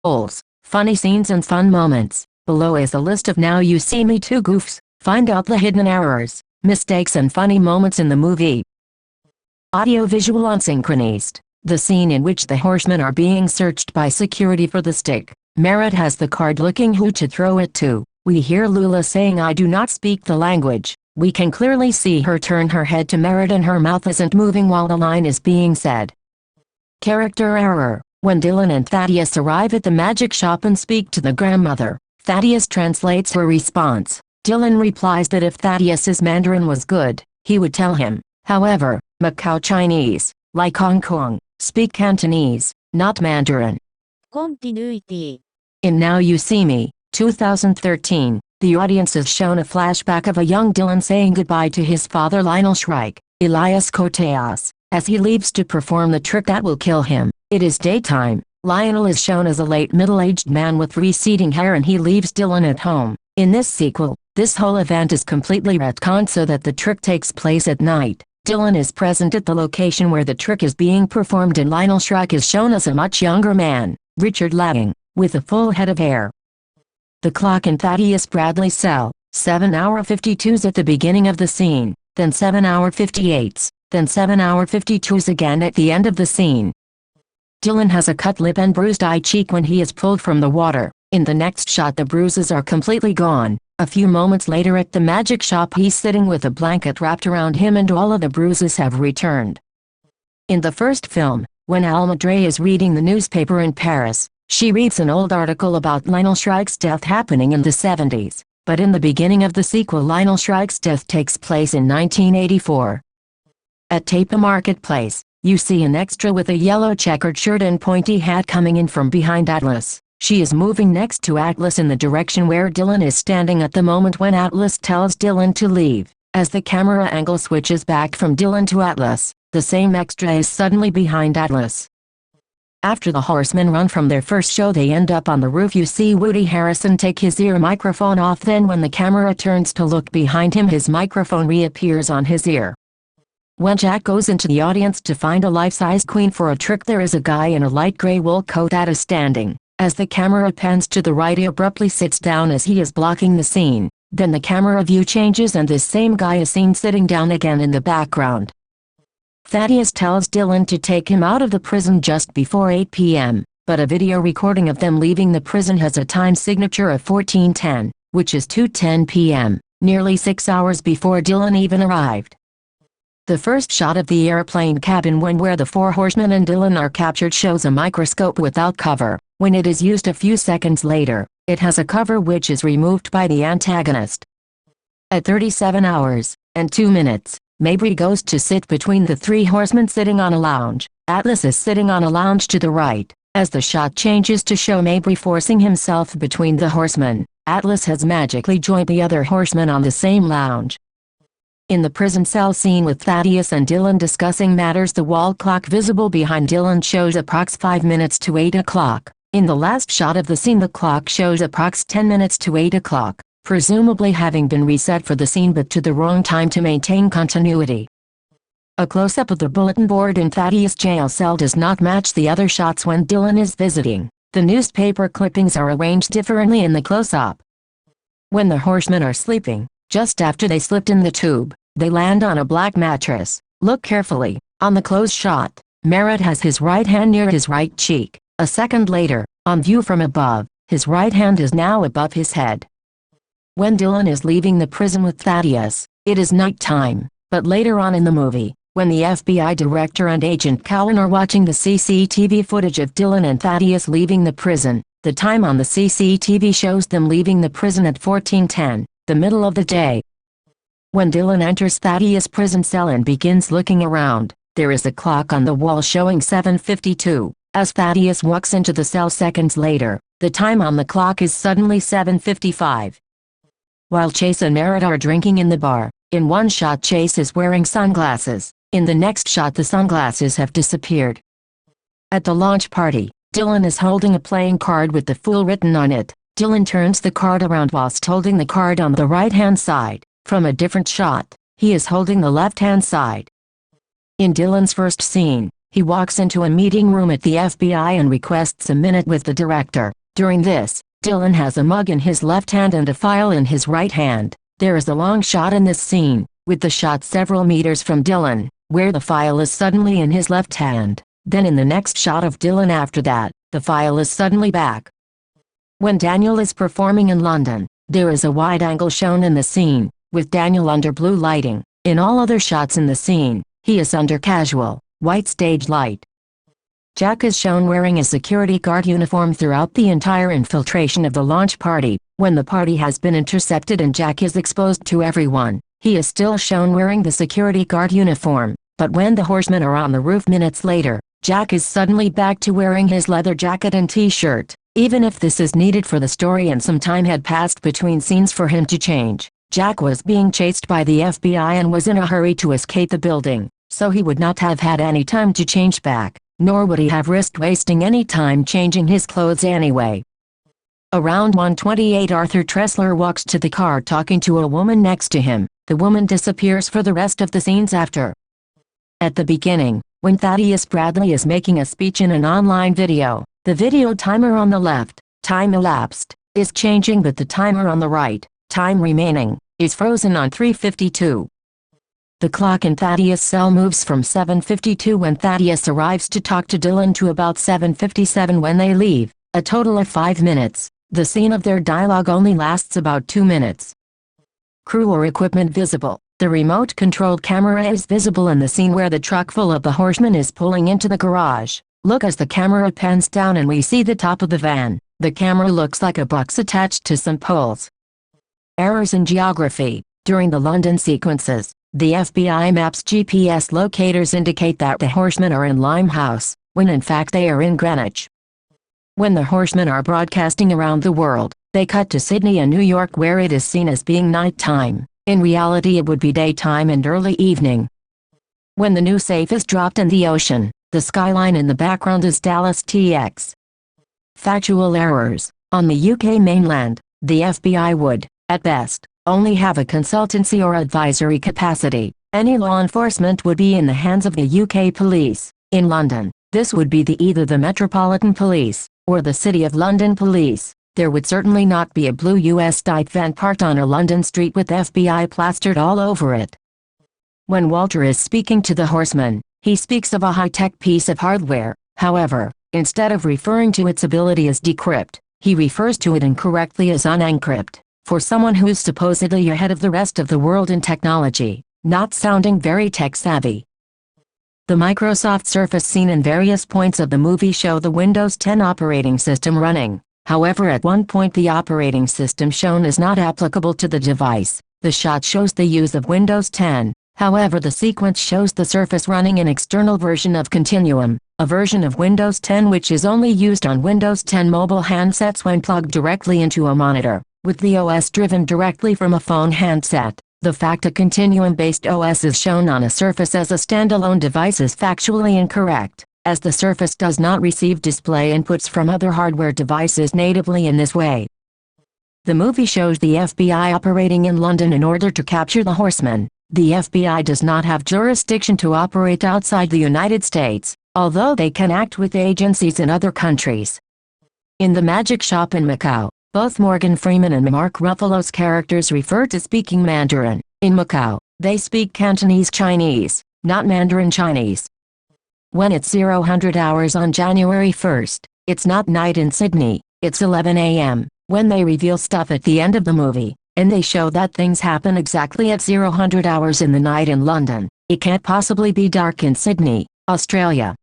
Goals, funny scenes and fun moments. Below is a list of Now You See Me 2 goofs. Find out the hidden errors, mistakes and funny moments in the movie. Audio-visual unsynchronized. The scene in which the horsemen are being searched by security for the stick. Merritt has the card looking who to throw it to. We hear Lula saying I do not speak the language. We can clearly see her turn her head to Merritt and her mouth isn't moving while the line is being said. Character error. When Dylan and Thaddeus arrive at the magic shop and speak to the grandmother, Thaddeus translates her response. Dylan replies that if Thaddeus's Mandarin was good, he would tell him. However, Macau Chinese, like Hong Kong, speak Cantonese, not Mandarin. Continuity. In Now You See Me, 2013, the audience is shown a flashback of a young Dylan saying goodbye to his father Lionel Shrike, Elias Koteas, as he leaves to perform the trick that will kill him. It is daytime. Lionel is shown as a late middle-aged man with receding hair and he leaves Dylan at home. In this sequel, this whole event is completely retconned so that the trick takes place at night. Dylan is present at the location where the trick is being performed and Lionel Shrike is shown as a much younger man, Richard Lang, with a full head of hair. The clock in Thaddeus Bradley's cell, 7-hour 52s at the beginning of the scene, then 7-hour 58s, then 7-hour 52s again at the end of the scene. Dylan has a cut lip and bruised eye cheek when he is pulled from the water. In the next shot the bruises are completely gone. A few moments later at the magic shop he's sitting with a blanket wrapped around him and all of the bruises have returned. In the first film, when Alma Dre is reading the newspaper in Paris, she reads an old article about Lionel Shrike's death happening in the 70s, but in the beginning of the sequel Lionel Shrike's death takes place in 1984. At Tapa Marketplace, you see an extra with a yellow checkered shirt and pointy hat coming in from behind Atlas. She is moving next to Atlas in the direction where Dylan is standing at the moment when Atlas tells Dylan to leave. As the camera angle switches back from Dylan to Atlas, the same extra is suddenly behind Atlas. After the horsemen run from their first show they end up on the roof. You see Woody Harrelson take his ear microphone off, then when the camera turns to look behind him his microphone reappears on his ear. When Jack goes into the audience to find a life-size queen for a trick there is a guy in a light gray wool coat that is standing. As the camera pans to the right he abruptly sits down as he is blocking the scene. Then the camera view changes and this same guy is seen sitting down again in the background. Thaddeus tells Dylan to take him out of the prison just before 8 p.m., but a video recording of them leaving the prison has a time signature of 14:10, which is 2:10 p.m., nearly 6 hours before Dylan even arrived. The first shot of the airplane cabin where the four horsemen and Dylan are captured shows a microscope without cover. When it is used a few seconds later, it has a cover which is removed by the antagonist. At 37 hours and 2 minutes, Mabry goes to sit between the three horsemen sitting on a lounge. Atlas is sitting on a lounge to the right. As the shot changes to show Mabry forcing himself between the horsemen, Atlas has magically joined the other horsemen on the same lounge. In the prison cell scene with Thaddeus and Dylan discussing matters the wall clock visible behind Dylan shows approx 5 minutes to 8 o'clock. In the last shot of the scene the clock shows approx 10 minutes to 8 o'clock, presumably having been reset for the scene but to the wrong time to maintain continuity. A close-up of the bulletin board in Thaddeus' jail cell does not match the other shots when Dylan is visiting. The newspaper clippings are arranged differently in the close-up. When the horsemen are sleeping, just after they slipped in the tube, they land on a black mattress. Look carefully. On the close shot, Merritt has his right hand near his right cheek. A second later, on view from above, his right hand is now above his head. When Dylan is leaving the prison with Thaddeus, it is night time, but later on in the movie, when the FBI director and Agent Cowan are watching the CCTV footage of Dylan and Thaddeus leaving the prison, the time on the CCTV shows them leaving the prison at 14:10, the middle of the day. When Dylan enters Thaddeus' prison cell and begins looking around, there is a clock on the wall showing 7:52. As Thaddeus walks into the cell seconds later, the time on the clock is suddenly 7:55. While Chase and Merritt are drinking in the bar, in one shot Chase is wearing sunglasses, in the next shot the sunglasses have disappeared. At the launch party, Dylan is holding a playing card with the fool written on it. Dylan turns the card around whilst holding the card on the right-hand side. From a different shot, he is holding the left-hand side. In Dylan's first scene, He walks into a meeting room at the FBI and requests a minute with the director. During this, Dylan has a mug in his left hand and a file in his right hand. There is a long shot in this scene, with the shot several meters from Dylan, where the file is suddenly in his left hand. Then in the next shot of Dylan after that, the file is suddenly back. When Daniel is performing in London, there is a wide angle shown in the scene, with Daniel under blue lighting. In all other shots in the scene, he is under casual, white stage light. Jack is shown wearing a security guard uniform throughout the entire infiltration of the launch party. When the party has been intercepted and Jack is exposed to everyone, he is still shown wearing the security guard uniform, but when the horsemen are on the roof minutes later, Jack is suddenly back to wearing his leather jacket and t-shirt. Even if this is needed for the story and some time had passed between scenes for him to change, Jack was being chased by the FBI and was in a hurry to escape the building, so he would not have had any time to change back, nor would he have risked wasting any time changing his clothes anyway. Around 1:28 Arthur Tressler walks to the car talking to a woman next to him. The woman disappears for the rest of the scenes after. At the beginning, when Thaddeus Bradley is making a speech in an online video, the video timer on the left, time elapsed, is changing, but the timer on the right, time remaining, is frozen on 3:52. The clock in Thaddeus' cell moves from 7:52 when Thaddeus arrives to talk to Dylan to about 7:57 when they leave, a total of 5 minutes. The scene of their dialogue only lasts about 2 minutes. Crew or equipment visible. The remote-controlled camera is visible in the scene where the truck full of the horsemen is pulling into the garage. Look as the camera pans down and we see the top of the van. The camera looks like a box attached to some poles. Errors in geography. During the London sequences, the FBI Maps GPS locators indicate that the horsemen are in Limehouse, when in fact they are in Greenwich. When the horsemen are broadcasting around the world, they cut to Sydney and New York where it is seen as being nighttime. In reality it would be daytime and early evening. When the new safe is dropped in the ocean, the skyline in the background is Dallas TX. Factual errors. On the UK mainland, the FBI would, at best, only have a consultancy or advisory capacity. Any law enforcement would be in the hands of the UK police. In London, this would be either the Metropolitan Police, or the City of London Police. There would certainly not be a blue US type van parked on a London street with FBI plastered all over it. When Walter is speaking to the horseman, he speaks of a high-tech piece of hardware. However, instead of referring to its ability as decrypt, he refers to it incorrectly as unencrypt. For someone who's supposedly ahead of the rest of the world in technology, not sounding very tech-savvy. The Microsoft Surface seen in various points of the movie show the Windows 10 operating system running. However, at one point the operating system shown is not applicable to the device. The shot shows the use of Windows 10. However, the sequence shows the Surface running an external version of Continuum, a version of Windows 10 which is only used on Windows 10 mobile handsets when plugged directly into a monitor, with the OS driven directly from a phone handset. The fact a Continuum-based OS is shown on a Surface as a standalone device is factually incorrect, as the Surface does not receive display inputs from other hardware devices natively in this way. The movie shows the FBI operating in London in order to capture the horsemen. The FBI does not have jurisdiction to operate outside the United States, although they can act with agencies in other countries. In the magic shop in Macau, both Morgan Freeman and Mark Ruffalo's characters refer to speaking Mandarin. In Macau, they speak Cantonese Chinese, not Mandarin Chinese. When it's 00 hours on January 1st, it's not night in Sydney, it's 11 a.m., when they reveal stuff at the end of the movie, and they show that things happen exactly at 00 hours in the night in London. It can't possibly be dark in Sydney, Australia.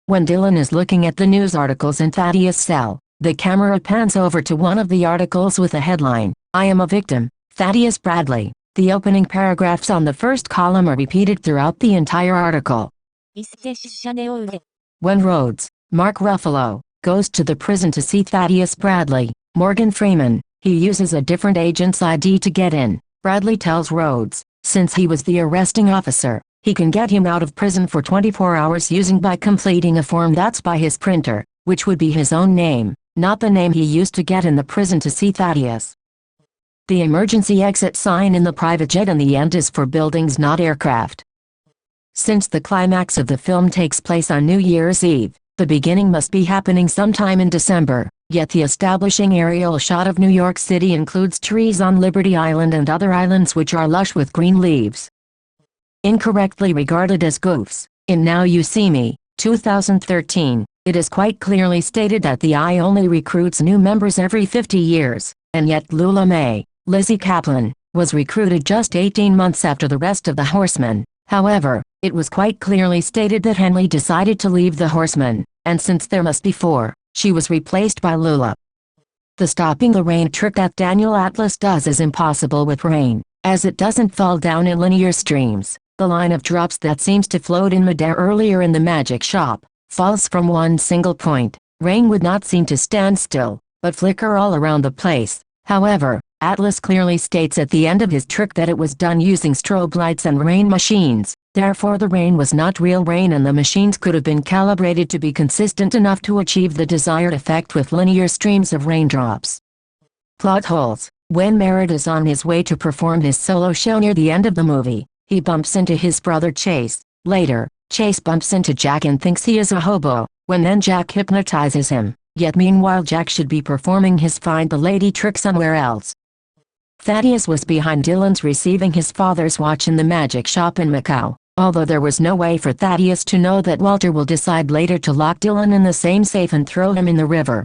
When Dylan is looking at the news articles in Thaddeus' cell, the camera pans over to one of the articles with a headline, "I am a victim, Thaddeus Bradley." The opening paragraphs on the first column are repeated throughout the entire article. When Rhodes, Mark Ruffalo, goes to the prison to see Thaddeus Bradley, Morgan Freeman, he uses a different agent's ID to get in. Bradley tells Rhodes, since he was the arresting officer, he can get him out of prison for 24 hours by completing a form that's by his printer, which would be his own name, not the name he used to get in the prison to see Thaddeus. The emergency exit sign in the private jet in the end is for buildings, not aircraft. Since the climax of the film takes place on New Year's Eve, the beginning must be happening sometime in December, yet the establishing aerial shot of New York City includes trees on Liberty Island and other islands which are lush with green leaves. Incorrectly regarded as goofs, in Now You See Me, 2013, it is quite clearly stated that the I only recruits new members every 50 years, and yet Lula Mae, Lizzie Kaplan, was recruited just 18 months after the rest of the Horsemen. However, it was quite clearly stated that Henley decided to leave the Horsemen, and since there must be 4, she was replaced by Lula. The stopping the rain trick that Daniel Atlas does is impossible with rain, as it doesn't fall down in linear streams. The line of drops that seems to float in midair earlier in the magic shop falls from one single point. Rain would not seem to stand still, but flicker all around the place. However, Atlas clearly states at the end of his trick that it was done using strobe lights and rain machines, therefore the rain was not real rain and the machines could have been calibrated to be consistent enough to achieve the desired effect with linear streams of raindrops. Plot holes. When Merritt is on his way to perform his solo show near the end of the movie, he bumps into his brother Chase. Later, Chase bumps into Jack and thinks he is a hobo, when then Jack hypnotizes him, yet meanwhile Jack should be performing his Find the Lady trick somewhere else. Thaddeus was behind Dylan's receiving his father's watch in the magic shop in Macau, although there was no way for Thaddeus to know that Walter will decide later to lock Dylan in the same safe and throw him in the river.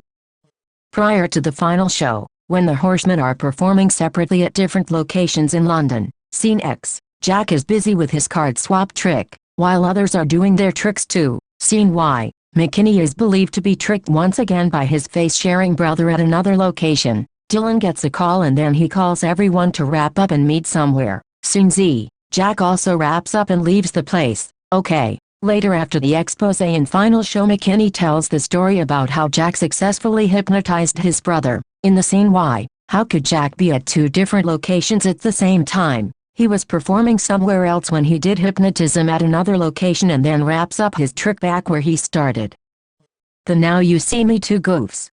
Prior to the final show, when the Horsemen are performing separately at different locations in London, Scene X, Jack is busy with his card swap trick, while others are doing their tricks too. Scene Y, McKinney is believed to be tricked once again by his face-sharing brother at another location. Dylan gets a call and then he calls everyone to wrap up and meet somewhere. Scene Z, Jack also wraps up and leaves the place. Okay. Later after the expose and final show, McKinney tells the story about how Jack successfully hypnotized his brother. In the scene Y, how could Jack be at 2 different locations at the same time? He was performing somewhere else when he did hypnotism at another location and then wraps up his trick back where he started. The Now You See Me 2 goofs.